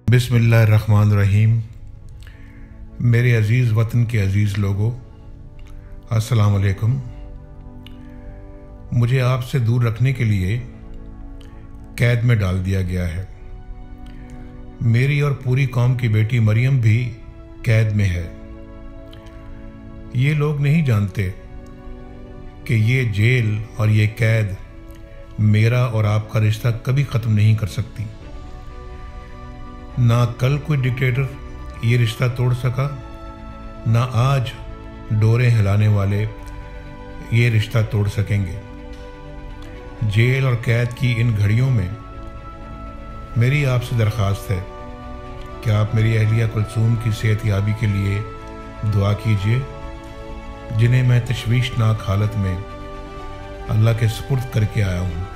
बिस्मिल्लाहिर्रहमानिर्रहीम। मेरे अज़ीज़ वतन के अज़ीज़ लोगों, अस्सलाम वालेकुम। मुझे आपसे दूर रखने के लिए कैद में डाल दिया गया है। मेरी और पूरी कौम की बेटी मरियम भी कैद में है। ये लोग नहीं जानते कि ये जेल और ये कैद मेरा और आपका रिश्ता कभी ख़त्म नहीं कर सकती। ना कल कोई डिक्टेटर ये रिश्ता तोड़ सका, ना आज डोरे हिलाने वाले ये रिश्ता तोड़ सकेंगे। जेल और कैद की इन घड़ियों में मेरी आपसे दरख्वास्त है कि आप मेरी अहलिया कुलसूम की सेहतयाबी के लिए दुआ कीजिए, जिन्हें मैं तशवीशनाक हालत में अल्लाह के सुपुर्द करके आया हूँ।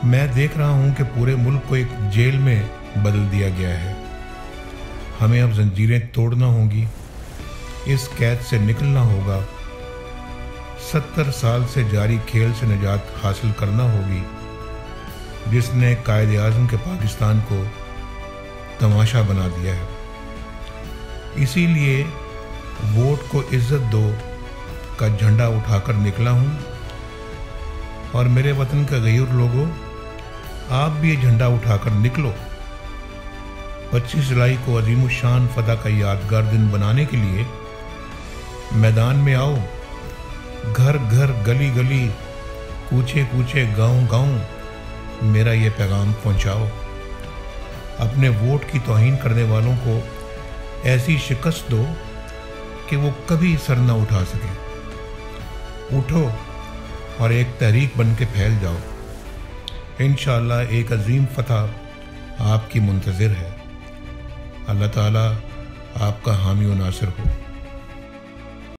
मैं देख रहा हूँ कि पूरे मुल्क को एक जेल में बदल दिया गया है। हमें अब जंजीरें तोड़ना होंगी, इस कैद से निकलना होगा, 70 साल से जारी खेल से निजात हासिल करना होगी, जिसने कायद आज़म के पाकिस्तान को तमाशा बना दिया है। इसीलिए वोट को इज्जत दो का झंडा उठाकर निकला हूँ। और मेरे वतन के गयूर लोगों, आप भी ये झंडा उठाकर निकलो। 25 जुलाई को अजीमुशान फतह का यादगार दिन बनाने के लिए मैदान में आओ। घर घर, गली गली, कूचे कूचे, गांव गांव मेरा ये पैगाम पहुंचाओ। अपने वोट की तौहीन करने वालों को ऐसी शिकस्त दो कि वो कभी सर न उठा सके। उठो और एक तहरीक बन के फैल जाओ। इंशाअल्लाह एक अजीम फतह आपकी मुंतज़िर है। अल्लाह ताला आपका हामी व नासिर हो।